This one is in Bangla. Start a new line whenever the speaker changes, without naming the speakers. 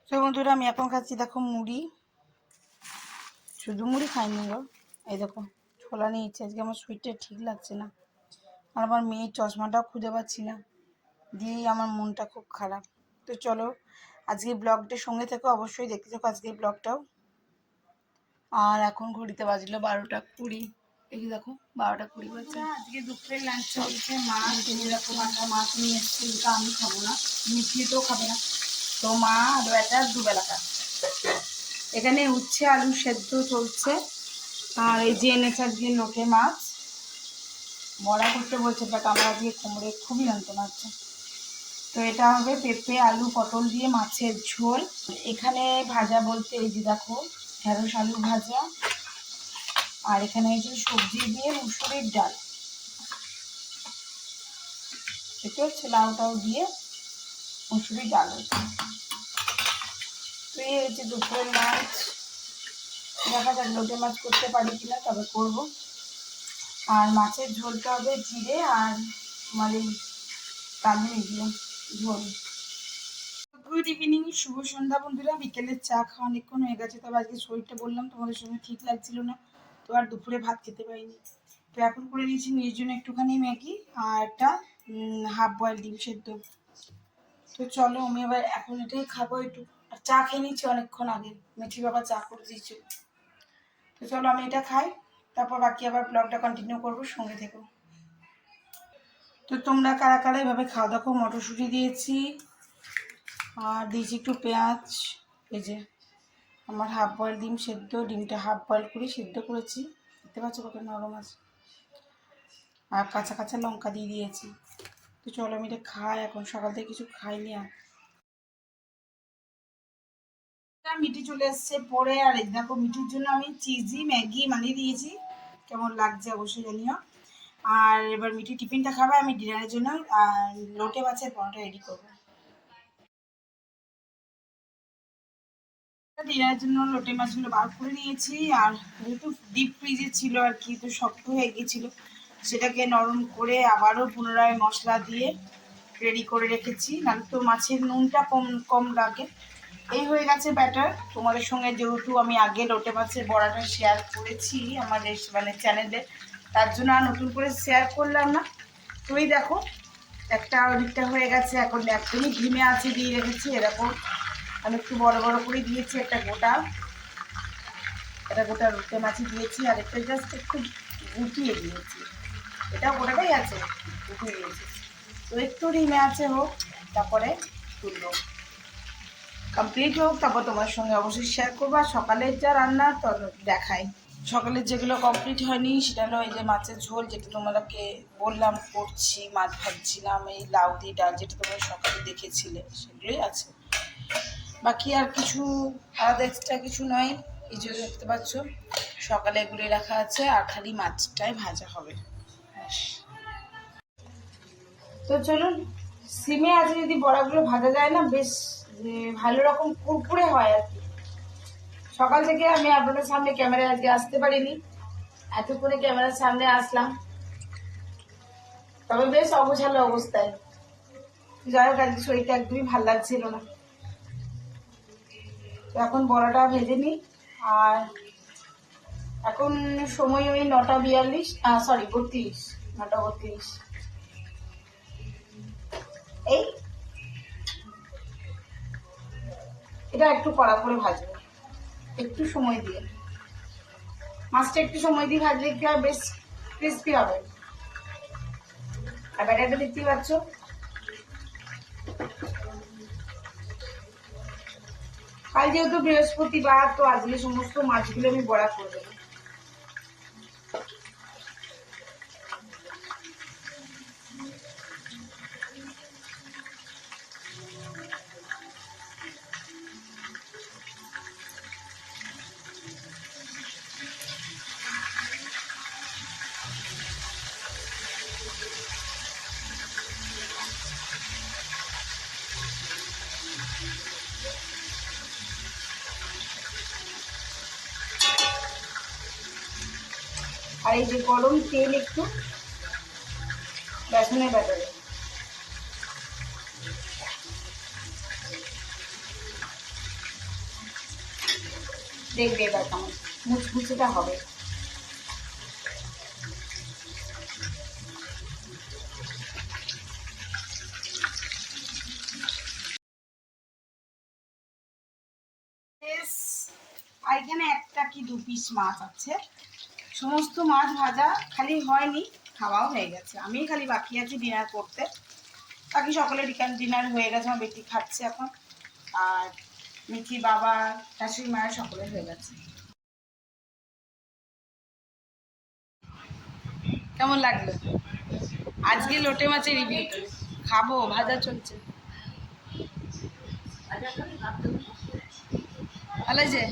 তো বন্ধুরা আমি এখন খাচ্ছি দেখো মুড়ি। শুধু মুড়ি খাইনি গো, এই দেখো ছোলা নিয়েছি। আজকে আমার শরীরটা ঠিক লাগছে না, আর আমার মেয়ের চশমাটাও খুঁজে পাচ্ছি না, দিয়েই আমার মনটা খুব খারাপ। তো চলো আজকে ব্লগটার সঙ্গে থেকে অবশ্যই দেখতে থাকো আজকে ব্লগটাও। আর এখন ঘড়িতে বাজলো 12টা 20। এই যে দেখো 12টা 20 বাজছে। আজকে দুপুরের লাঞ্চ চলছে। মাছ এরকম একটা মাছ নিয়ে এসছে, যেটা আমি খাবো না, মিঠিয়ে তো খাবে না। তো মা আর বেটা দুবেলাকার। এখানে উচ্ছে আলু সেদ্ধ চলছে। আর এই যে এনেছে আজকে লোটে মাছ, বড়া করতে বলছে, বাট আমরা দিয়ে কুমড়ে খুবই যন্ত্রণা হচ্ছে। তো এটা হবে পেঁপে আলু পটল দিয়ে মাছের ঝোল। এখানে ভাজা বলতে এই যে দেখো ঢেঁড়স আলু ভাজা, আর এখানে এই যে সবজি দিয়ে মুসুরির ডাল, এটা হচ্ছে লাউটাও দিয়ে মুসুরির ডাল হচ্ছে। তো এই হচ্ছে দুপুরের মাছ। দেখা যাক লোটে মাছ করতে পারি কিনা, তবে করবো। আর মাছের ঝোলটা হবে জিরে আর তোমার এই কাঁদুরি দিয়ে ঝোল। গুড ইভিনিং, শুভ সন্ধ্যা বন্ধুরা। বিকেলের চা খাওয়া অনেকক্ষণ হয়ে গেছে, তবে আজকে শরীরটা বললাম তোমাদের সঙ্গে ঠিক লাগছিল না, তো আর দুপুরে ভাত খেতে পারিনি। তো এখন করে নিয়েছি নিজের জন্য একটুখানি ম্যাগি আর একটা হাফ বয়েল ডিম সেদ্ধ। তো চলো আমি এবার এখন এটাই খাবো একটু। আর চা খেয়ে নিচ্ছি অনেকক্ষণ আগে, মিঠি বাবা চা করে দিয়েছিল। তো চলো আমি এটা খাই, তারপর বাকি আবার ব্লগটা কন্টিনিউ করবো, সঙ্গে থেকো। তো তোমরা কারা কারা এভাবে খাওয়া দাওয়া? মটরশুঁটি দিয়েছি আর দিয়েছি একটু পেঁয়াজ। এই যে আমার হাফ বয়েল ডিম সেদ্ধ, ডিমটা হাফ বয়েল করে সেদ্ধ করেছি, দেখতে পাচ্ছ কত নরম আছে। আর কাঁচা কাঁচা লঙ্কা দিয়ে দিয়েছি। তো চলো আমি এটা খাই, এখন সকাল থেকে কিছু খাইনি। আর মিঠি চলে এসছে পরে। আর এই দেখো মিঠির জন্য আমি চিজি ম্যাগি বানিয়ে দিয়েছি, কেমন লাগছে অবশ্যই জানিও। আর এবার মিঠি টিফিনটা খাবে, আমি ডিনারের জন্য লোটে মাছের পরোটা রেডি করবো। ডিনারের জন্য লোটে মাছগুলো বার করে নিয়েছি। আর যেহেতু ডিপ ফ্রিজে ছিল আর কি, তো শক্ত হয়ে গিয়েছিলো, সেটাকে নরম করে আবারও পুনরায় মশলা দিয়ে রেডি করে রেখেছি, নাহলে তো মাছের নুনটা কম কম লাগে। এই হয়ে গেছে ব্যাটার। তোমাদের সঙ্গে যেহেতু আমি আগে লোটে মাছের বড়াটা শেয়ার করেছি আমার মানে চ্যানেলে, তার জন্য আর নতুন করে শেয়ার করলাম না। তুই দেখো একটা অনেকটা হয়ে গেছে, এখন একদমই ঘিমে আছে দিয়ে রেখেছি এরকম। আমি একটু বড় বড় করে দিয়েছি, একটা গোটা লোটে মাছই দিয়েছি, আর একটা জাস্ট একটু গুটিয়ে দিয়েছি। এটা গোটাটাই আছে, গুটিয়ে দিয়েছি। তো একটু ডিমে আছে হোক, তারপরে তুলবো, কমপ্লিট হোক, তারপর তোমার সঙ্গে অবশ্যই শেয়ার করবো। আর সকালের যা রান্না তো দেখাই। সকালের যেগুলো কমপ্লিট হয়নি সেটা হলো এই যে মাছের ঝোল, যেটা তোমাদেরকে বললাম করছি, মাছ ভাজছিলাম, এই লাউ দিয়ে ডাল যেটা তোমরা সকালে দেখেছিলে, সেগুলোই আছে। বাকি আর কিছু আলাদা এক্সট্রা কিছু নয়। এই যে দেখতে পাচ্ছ সকালে এগুলোই রাখা আছে, আর খালি মাছটাই ভাজা হবে। তো চলুন, সিমে আছে যদি বড়াগুলো ভাজা যায় না, বেশ ভালো রকম কুরকুরে হয় আর কি। সকাল থেকে আমি আপনাদের সামনে ক্যামেরায় আজকে আসতে পারিনি, এতক্ষণে ক্যামেরার সামনে আসলাম, তবে বেশ অগোছালো অবস্থায়। যাই হোক আজকে শরীরটা একদমই ভালো লাগছিল না। তো এখন বড়াটা ভেজে নিই। আর এখন সময় ওই 9টা 42, সরি 32, 9টা 32। এই এটা একটু কড়া করে ভাজবো, একটু সময় দিয়ে। মাছটা একটু সময় দিয়ে ভাজলে কি হয়, বেশ ক্রিস্পি হবে। আর ব্যাটারটা দেখতেই পাচ্ছ। কাল যেহেতু বৃহস্পতিবার, তো আজকে সমস্ত মাছগুলো আমি বড়া করে দেবো। আর এই যে গরম তেল একটু বেসনের ব্যাটারে, আর দেখবে এবার কেমন মুচমুচেটা হবে। আর এখানে একটা কি 2 পিস মাছ আছে, সমস্ত মাছ ভাজা খালি হয়নি, খাওয়াও হয়ে গেছে। আমি খালি বাকি আছি ডিনার করতে, বাকি সকলের ডিনার হয়ে গেছে। আমার বেটি খাচ্ছে এখন, আর মিঠি বাবা শাশুড়ি মায়ের সকলের হয়ে গেছে। কেমন লাগলো আজকে লোটে মাছের রিভিউ? খাবো, ভাজা চলছে। ভালো যে